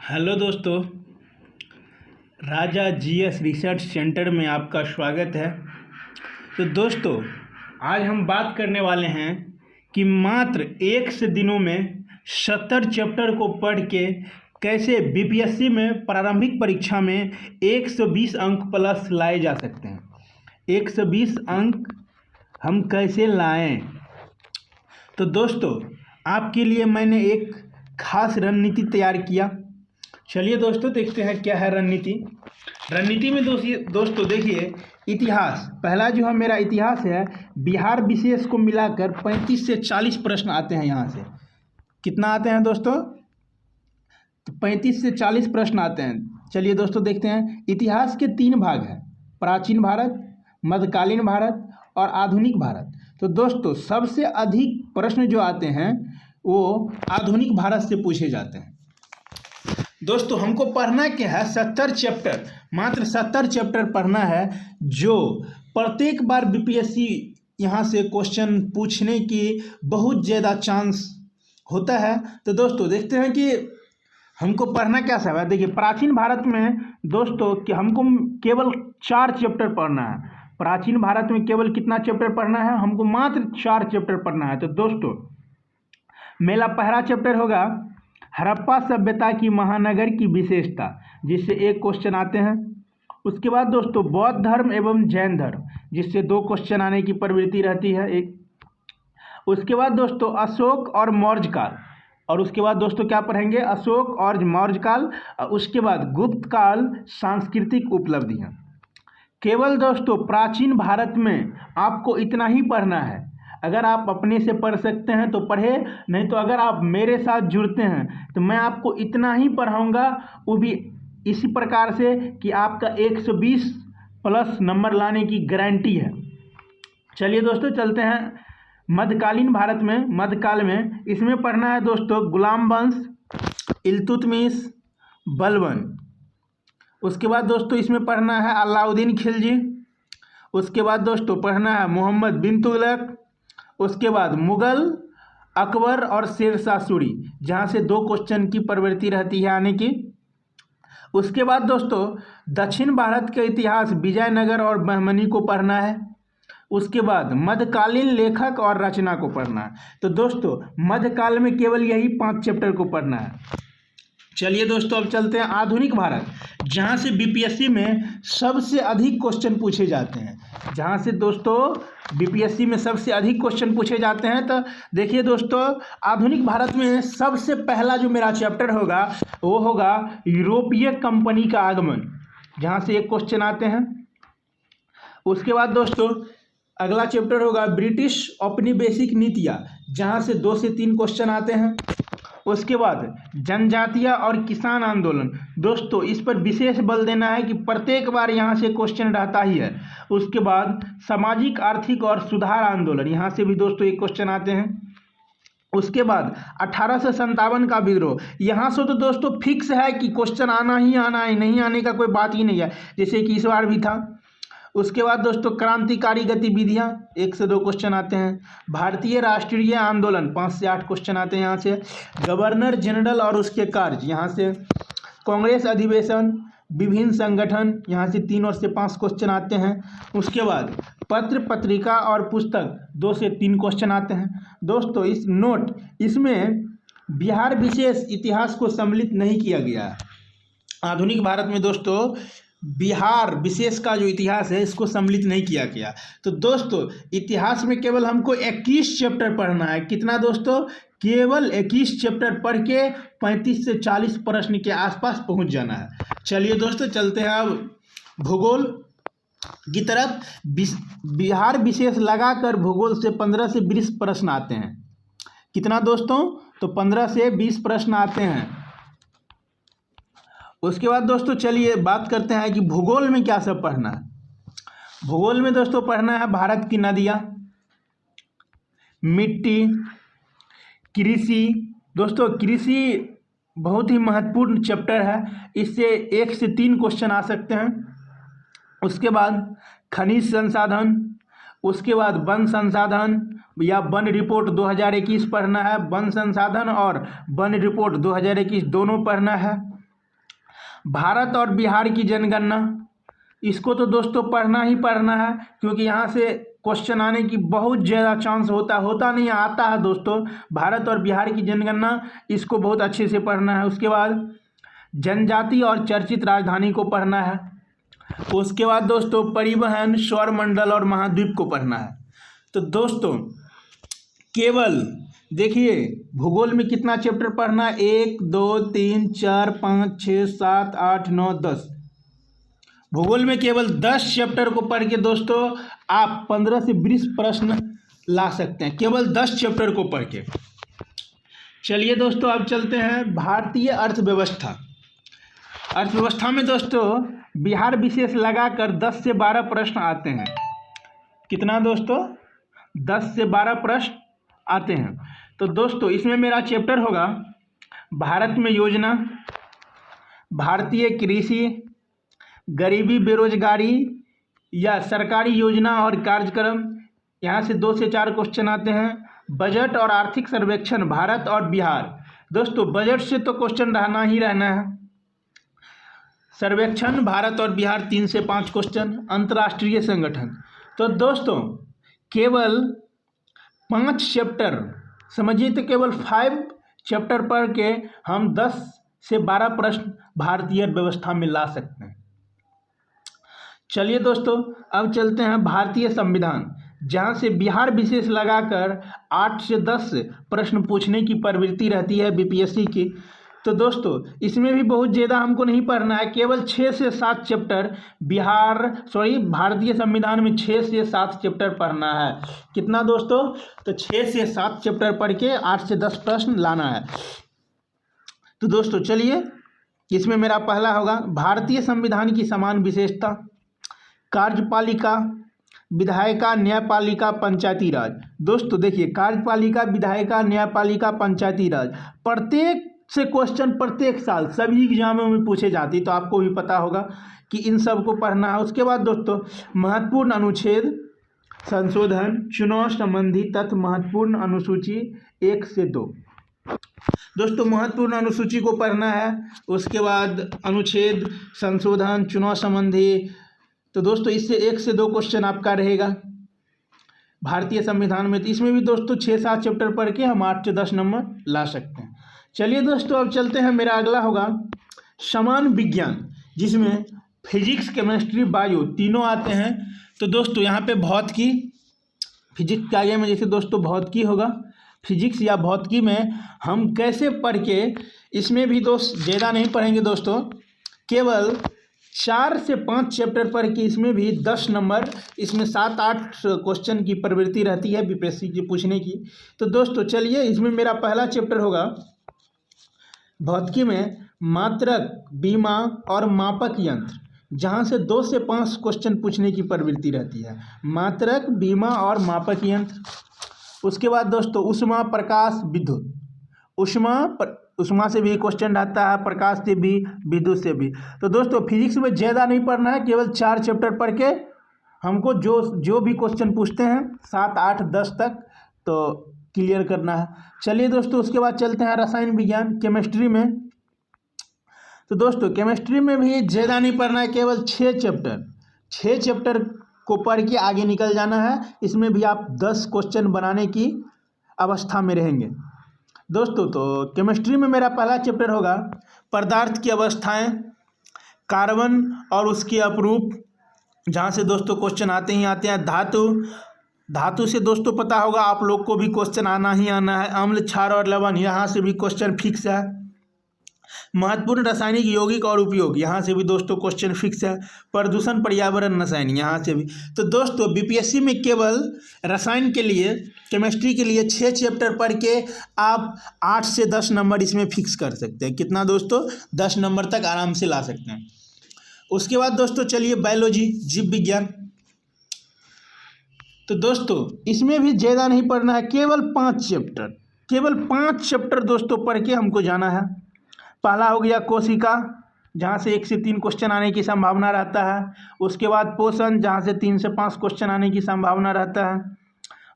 Hello दोस्तों, राजा GS research centre में आपका स्वागत है। तो दोस्तों, आज हम बात करने वाले हैं कि मात्र 1 दिनों में 70 चैप्टर को पढ़ के कैसे बीपीएससी में प्रारंभिक परीक्षा में 120 अंक प्लस लाए जा सकते हैं। 120 अंक हम कैसे लाएं? तो दोस्तों, आपके लिए मैंने एक खास रणनीति तैयार किया। चलिए दोस्तों, देखते हैं क्या है रणनीति में दोस्तों देखिए, इतिहास पहला जो है मेरा इतिहास है। बिहार विशेष को मिलाकर 35 से 40 प्रश्न आते हैं। यहाँ से कितना आते हैं दोस्तों? तो 35 से 40 प्रश्न आते हैं। चलिए दोस्तों देखते हैं। इतिहास के 3 भाग हैं, प्राचीन भारत, मध्यकालीन भारत और आधुनिक भारत। तो दोस्तों, सबसे अधिक प्रश्न जो आते हैं वो आधुनिक भारत से पूछे जाते हैं। दोस्तों, हमको पढ़ना क्या है? 70 चैप्टर, मात्र 70 चैप्टर पढ़ना है, जो प्रत्येक बार बीपीएससी यहाँ से क्वेश्चन पूछने की बहुत ज़्यादा चांस होता है। तो दोस्तों देखते हैं कि हमको पढ़ना क्या सब है। देखिए, प्राचीन भारत में दोस्तों कि हमको केवल 4 चैप्टर पढ़ना है। प्राचीन भारत में केवल कितना चैप्टर पढ़ना है? हमको मात्र 4 चैप्टर पढ़ना है। तो दोस्तों, मेरा पहला चैप्टर होगा हड़प्पा सभ्यता की महानगर की विशेषता, जिससे 1 क्वेश्चन आते हैं। उसके बाद दोस्तों बौद्ध धर्म एवं जैन धर्म, जिससे 2 क्वेश्चन आने की प्रवृत्ति रहती है एक। उसके बाद दोस्तों अशोक और मौर्य काल, और उसके बाद दोस्तों क्या पढ़ेंगे? अशोक और मौर्य काल। उसके बाद गुप्त काल सांस्कृतिक उपलब्धियाँ। केवल दोस्तों प्राचीन भारत में आपको इतना ही पढ़ना है। अगर आप अपने से पढ़ सकते हैं तो पढ़े, नहीं तो अगर आप मेरे साथ जुड़ते हैं तो मैं आपको इतना ही पढ़ाऊँगा, वो भी इसी प्रकार से कि आपका 120 प्लस नंबर लाने की गारंटी है। चलिए दोस्तों चलते हैं मध्यकालीन भारत में। मध्यकाल में इसमें पढ़ना है दोस्तों गुलाम वंश, इल्तुतमिश, बलबन। उसके बाद दोस्तों इसमें पढ़ना है अलाउद्दीन खिलजी। उसके बाद दोस्तों पढ़ना है मोहम्मद बिन तुगलक। उसके बाद मुगल, अकबर और शेरशाह सूरी, जहाँ से 2 क्वेश्चन की प्रवृत्ति रहती है आने की। उसके बाद दोस्तों दक्षिण भारत के इतिहास, विजयनगर और बहमनी को पढ़ना है। उसके बाद मध्यकालीन लेखक और रचना को पढ़ना है। तो दोस्तों मध्यकाल में केवल यही 5 चैप्टर को पढ़ना है। चलिए दोस्तों, अब चलते हैं आधुनिक भारत, जहाँ से बीपीएससी में सबसे अधिक क्वेश्चन पूछे जाते हैं। जहाँ से दोस्तों बीपीएससी में सबसे अधिक क्वेश्चन पूछे जाते हैं। तो देखिए दोस्तों, आधुनिक भारत में सबसे पहला जो मेरा चैप्टर होगा वो होगा यूरोपीय कंपनी का आगमन, जहाँ से 1 क्वेश्चन आते हैं। उसके बाद दोस्तों अगला चैप्टर होगा ब्रिटिश औपनिवेशिक नीतियाँ, जहाँ से 2 से 3 क्वेश्चन आते हैं। उसके बाद जनजातीय और किसान आंदोलन, दोस्तों इस पर विशेष बल देना है कि प्रत्येक बार यहाँ से क्वेश्चन रहता ही है। उसके बाद सामाजिक, आर्थिक और सुधार आंदोलन, यहाँ से भी दोस्तों 1 क्वेश्चन आते हैं। उसके बाद 1857 का विद्रोह, यहाँ से तो दोस्तों फिक्स है कि क्वेश्चन आना ही आना है, नहीं आने का कोई बात ही नहीं है, जैसे कि इस बार भी था। उसके बाद दोस्तों क्रांतिकारी गतिविधियाँ, 1 से 2 क्वेश्चन आते हैं। भारतीय राष्ट्रीय आंदोलन, 5 से 8 क्वेश्चन आते हैं यहाँ से। गवर्नर जनरल और उसके कार्य, यहाँ से। कांग्रेस अधिवेशन, विभिन्न संगठन, यहाँ से 3 और से 5 क्वेश्चन आते हैं। उसके बाद पत्र, पत्रिका और पुस्तक, 2 से 3 क्वेश्चन आते हैं। दोस्तों इस नोट, इसमें बिहार विशेष इतिहास को सम्मिलित नहीं किया गया है। आधुनिक भारत में दोस्तों बिहार विशेष का जो इतिहास है इसको सम्मिलित नहीं किया गया। तो दोस्तों इतिहास में केवल हमको 21 चैप्टर पढ़ना है। कितना दोस्तों? केवल 21 चैप्टर पढ़ के 35 से 40 प्रश्न के आसपास पहुंच जाना है। चलिए दोस्तों चलते हैं अब भूगोल की तरफ। बिहार विशेष लगाकर भूगोल से 15 से 20 प्रश्न आते हैं। कितना दोस्तों? तो 15 से 20 प्रश्न आते हैं। उसके बाद दोस्तों चलिए बात करते हैं कि भूगोल में क्या सब पढ़ना है। भूगोल में दोस्तों पढ़ना है भारत की नदियाँ, मिट्टी, कृषि। दोस्तों कृषि बहुत ही महत्वपूर्ण चैप्टर है, इससे 1 से 3 क्वेश्चन आ सकते हैं। उसके बाद खनिज संसाधन, उसके बाद वन संसाधन या वन रिपोर्ट 2021 पढ़ना है। वन संसाधन और वन रिपोर्ट 2021 दोनों पढ़ना है। भारत और बिहार की जनगणना, इसको तो दोस्तों पढ़ना ही पढ़ना है, क्योंकि यहाँ से क्वेश्चन आने की बहुत ज़्यादा चांस होता नहीं आता है दोस्तों। भारत और बिहार की जनगणना, इसको बहुत अच्छे से पढ़ना है। उसके बाद जनजाति और चर्चित राजधानी को पढ़ना है। उसके बाद दोस्तों परिवहन, सौरमंडल और महाद्वीप को पढ़ना है। तो दोस्तों केवल देखिए भूगोल में कितना चैप्टर पढ़ना है, 1 2 3 4 5 6 7 8 9 10। भूगोल में केवल 10 चैप्टर को पढ़ के दोस्तों आप 15 से 20 प्रश्न ला सकते हैं, केवल 10 चैप्टर को पढ़ के। चलिए दोस्तों अब चलते हैं भारतीय अर्थव्यवस्था। अर्थव्यवस्था में दोस्तों बिहार विशेष लगाकर 10 से 12 प्रश्न आते हैं। कितना दोस्तों? 10 से 12 प्रश्न आते हैं। तो दोस्तों इसमें मेरा चैप्टर होगा भारत में योजना, भारतीय कृषि, गरीबी बेरोजगारी या सरकारी योजना और कार्यक्रम, यहाँ से 2 से 4 क्वेश्चन आते हैं। बजट और आर्थिक सर्वेक्षण भारत और बिहार, दोस्तों बजट से तो क्वेश्चन रहना ही रहना है। सर्वेक्षण भारत और बिहार 3 से 5 क्वेश्चन। अंतर्राष्ट्रीय संगठन, तो दोस्तों केवल 5 चैप्टर, समझिए तो केवल 5 चैप्टर पढ़ के हम 10 से 12 प्रश्न भारतीय अर्थव्यवस्था में ला सकते हैं। चलिए दोस्तों अब चलते हैं भारतीय संविधान, जहां से बिहार विशेष लगाकर 8 से 10 प्रश्न पूछने की प्रवृत्ति रहती है बीपीएससी की। तो दोस्तों इसमें भी बहुत ज़्यादा हमको नहीं पढ़ना है, केवल 6 से 7 चैप्टर भारतीय संविधान में 6 से 7 चैप्टर पढ़ना है। कितना दोस्तों? तो 6 से 7 चैप्टर पढ़ के 8 से 10 प्रश्न लाना है। तो दोस्तों चलिए इसमें मेरा पहला होगा भारतीय संविधान की समान विशेषता, कार्यपालिका, विधायिका, न्यायपालिका, पंचायती राज। दोस्तों देखिए कार्यपालिका, विधायिका, न्यायपालिका, पंचायती राज प्रत्येक से क्वेश्चन प्रत्येक साल सभी एग्जामों में पूछे जाते हैं, तो आपको भी पता होगा कि इन सब को पढ़ना है। उसके बाद दोस्तों महत्वपूर्ण अनुच्छेद संशोधन, चुनाव संबंधी तथ्य, महत्वपूर्ण अनुसूची 1 से 2। दोस्तों महत्वपूर्ण अनुसूची को पढ़ना है। उसके बाद अनुच्छेद संशोधन, चुनाव संबंधी, तो दोस्तों इससे 1 से 2 क्वेश्चन आपका रहेगा भारतीय संविधान में। तो इसमें भी दोस्तों 6-7 चैप्टर पढ़ के हम 8 से 10 नंबर ला सकते हैं। चलिए दोस्तों अब चलते हैं, मेरा अगला होगा समान विज्ञान, जिसमें फिजिक्स, केमिस्ट्री, बायो तीनों आते हैं। तो दोस्तों यहाँ पे भौतिकी, फिजिक्स के आगे में जैसे दोस्तों भौतिकी होगा, फिजिक्स या भौतिकी में हम कैसे पढ़ के, इसमें भी दोस्त ज़्यादा नहीं पढ़ेंगे दोस्तों, केवल 4 से 5 चैप्टर पढ़ के इसमें भी 10 नंबर, इसमें 7-8 क्वेश्चन की प्रवृत्ति रहती है बीपीएससी की पूछने की। तो दोस्तों चलिए इसमें मेरा पहला चैप्टर होगा भौतिकी में मात्रक, बीमा और मापक यंत्र, जहाँ से 2 से 5 क्वेश्चन पूछने की प्रवृत्ति रहती है। मात्रक, बीमा और मापक यंत्र। उसके बाद दोस्तों ऊष्मा, प्रकाश, विद्युत। ऊष्मा से भी क्वेश्चन आता है, प्रकाश से भी, विद्युत से भी। तो दोस्तों फिजिक्स में ज़्यादा नहीं पढ़ना है, केवल 4 चैप्टर पढ़ के हमको जो भी क्वेश्चन पूछते हैं 7, 8, 10 तक तो क्लियर करना है। चलिए दोस्तों उसके बाद चलते हैं रसायन विज्ञान, केमिस्ट्री में। तो दोस्तों केमिस्ट्री में भी ज़्यादा नहीं पढ़ना है, केवल 6 चैप्टर को पढ़ के आगे निकल जाना है। इसमें भी आप 10 क्वेश्चन बनाने की अवस्था में रहेंगे दोस्तों। तो केमिस्ट्री में मेरा पहला चैप्टर होगा पदार्थ की अवस्थाएं, कार्बन और उसके अपरूप, जहाँ से दोस्तों क्वेश्चन आते ही आते हैं। धातु से दोस्तों पता होगा आप लोग को भी क्वेश्चन आना ही आना है। अम्ल, क्षार और लवण, यहाँ से भी क्वेश्चन फिक्स है। महत्वपूर्ण रासायनिक यौगिक और उपयोग, यहाँ से भी दोस्तों क्वेश्चन फिक्स है। प्रदूषण, पर्यावरण, रसायन, यहाँ से भी। तो दोस्तों बीपीएससी में केवल रसायन के लिए, केमिस्ट्री के लिए 6 चैप्टर पढ़ के आप 8 से 10 नंबर इसमें फिक्स कर सकते हैं। कितना दोस्तों? 10 नंबर तक आराम से ला सकते हैं। उसके बाद दोस्तों चलिए बायोलॉजी, जीव विज्ञान। तो दोस्तों इसमें भी ज़्यादा नहीं पढ़ना है, केवल 5 चैप्टर दोस्तों पढ़ के हमको जाना है। पहला हो गया कोशिका, जहाँ से 1 से 3 क्वेश्चन आने की संभावना रहता है। उसके बाद पोषण, जहाँ से 3 से 5 क्वेश्चन आने की संभावना रहता है।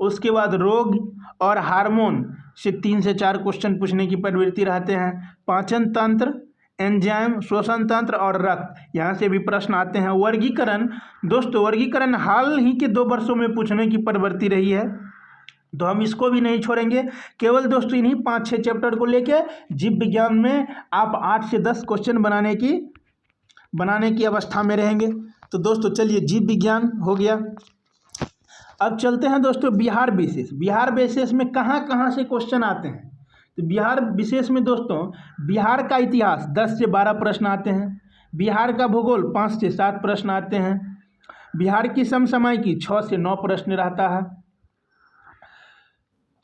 उसके बाद रोग और हार्मोन से 3 से 4 क्वेश्चन पूछने की प्रवृत्ति रहते हैं। पाचन तंत्र, एंजाइम, श्वसन तंत्र और रक्त। यहाँ से भी प्रश्न आते हैं। वर्गीकरण, दोस्तों वर्गीकरण हाल ही के 2 वर्षों में पूछने की प्रवृत्ति रही है, तो हम इसको भी नहीं छोड़ेंगे। केवल दोस्तों इन्हीं 5-6 चैप्टर को लेके जीव विज्ञान में आप 8 से 10 क्वेश्चन बनाने की अवस्था में रहेंगे। तो दोस्तों चलिए, जीव विज्ञान हो गया। अब चलते हैं दोस्तों बिहार विशेष। बिहार विशेष में कहाँ कहाँ से क्वेश्चन आते हैं? तो बिहार विशेष में दोस्तों बिहार का इतिहास 10 से 12 प्रश्न आते हैं। बिहार का भूगोल 5 से 7 प्रश्न आते हैं। बिहार की समसामयिकी 6 से 9 प्रश्न रहता है।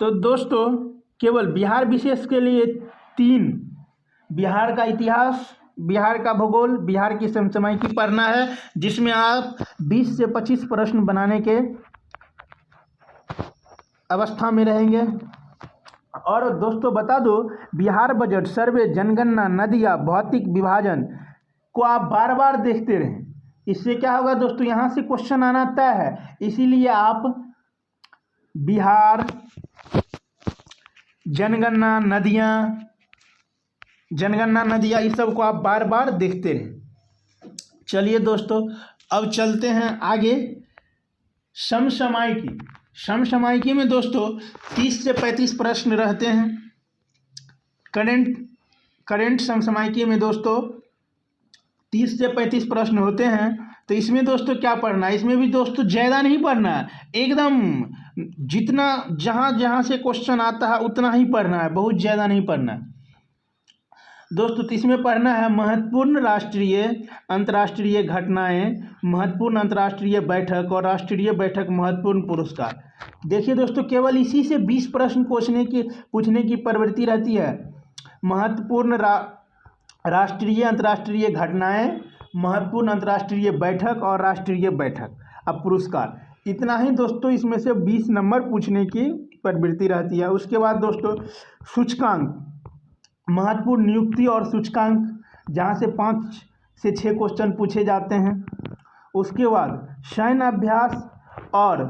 तो दोस्तों केवल बिहार विशेष के लिए 3 बिहार का इतिहास, बिहार का भूगोल, बिहार की समसामयिकी पढ़ना है, जिसमें आप 20 से 25 प्रश्न बनाने के अवस्था में रहेंगे। और दोस्तों बता दो, बिहार बजट, सर्वे, जनगणना, नदियाँ, भौतिक विभाजन को आप बार बार देखते रहें। इससे क्या होगा दोस्तों, यहाँ से क्वेश्चन आना तय है। इसीलिए आप बिहार, जनगणना, नदियाँ इस सब को आप बार बार देखते रहें। चलिए दोस्तों अब चलते हैं आगे। समसामयिकी, समसामयिकी में दोस्तों 30 से 35 प्रश्न रहते हैं। करंट समसामयिकी में दोस्तों 30 से 35 प्रश्न होते हैं। तो इसमें दोस्तों क्या पढ़ना है? इसमें भी दोस्तों ज़्यादा नहीं पढ़ना है, एकदम जितना जहाँ से क्वेश्चन आता है उतना ही पढ़ना है, बहुत ज़्यादा नहीं पढ़ना है दोस्तों। तो इसमें पढ़ना है महत्वपूर्ण राष्ट्रीय अंतर्राष्ट्रीय घटनाएं, महत्वपूर्ण अंतर्राष्ट्रीय बैठक और राष्ट्रीय बैठक महत्वपूर्ण पुरस्कार। देखिए दोस्तों, केवल इसी से 20 प्रश्न पूछने की प्रवृत्ति रहती है। महत्वपूर्ण राष्ट्रीय अंतर्राष्ट्रीय घटनाएं, महत्वपूर्ण अंतर्राष्ट्रीय बैठक और राष्ट्रीय बैठक, अब पुरस्कार। इतना ही दोस्तों इसमें से 20 नंबर पूछने की प्रवृत्ति रहती है। उसके बाद दोस्तों सूचकांक, महत्वपूर्ण नियुक्ति और सूचकांक, जहाँ से 5 से 6 क्वेश्चन पूछे जाते हैं। उसके बाद सैन्य अभ्यास और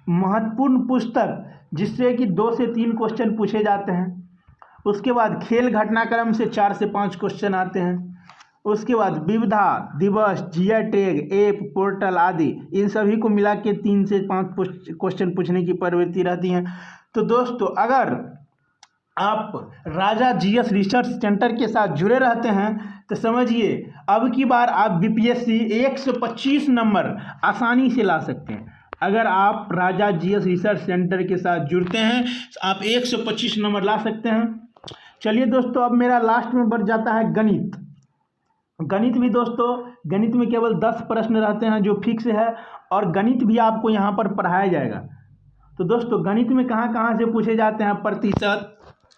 महत्वपूर्ण पुस्तक, जिससे कि 2 से 3 क्वेश्चन पूछे जाते हैं। उसके बाद खेल घटनाक्रम से 4 से 5 क्वेश्चन आते हैं। उसके बाद विविधा दिवस, जीआई टैग, ऐप, पोर्टल आदि, इन सभी को मिला के 3 से 5 क्वेश्चन पूछने की प्रवृत्ति रहती है। तो दोस्तों अगर आप राजा जीएस रिसर्च सेंटर के साथ जुड़े रहते हैं तो समझिए अब की बार आप बीपीएससी 125 नंबर आसानी से ला सकते हैं। अगर आप राजा जीएस रिसर्च सेंटर के साथ जुड़ते हैं तो आप 125 नंबर ला सकते हैं। चलिए दोस्तों, अब मेरा लास्ट में बढ़ जाता है गणित। गणित भी दोस्तों, गणित में केवल 10 प्रश्न रहते हैं जो फिक्स है, और गणित भी आपको यहाँ पर पढ़ाया जाएगा। तो दोस्तों गणित में कहाँ कहाँ से पूछे जाते हैं? प्रतिशत,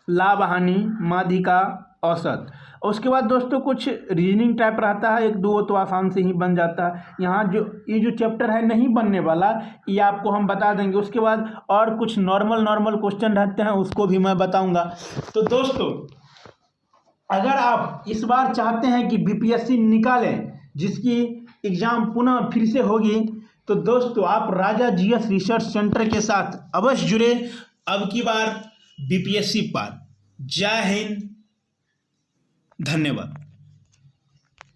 लाभ हानि, माध्यिका, औसत। उसके बाद दोस्तों कुछ रीजनिंग टाइप रहता है, 1-2 तो आसान से ही बन जाता है। यहाँ ये जो चैप्टर है नहीं बनने वाला, ये आपको हम बता देंगे। उसके बाद और कुछ नॉर्मल क्वेश्चन रहते हैं, उसको भी मैं बताऊंगा। तो दोस्तों अगर आप इस बार चाहते हैं कि बीपीएससी निकालें, जिसकी एग्ज़ाम पुनः फिर से होगी, तो दोस्तों आप राजा जीएस रिसर्च सेंटर के साथ अवश्य जुड़े। अब की बार बीपीएससी पार। जय हिंद, धन्यवाद।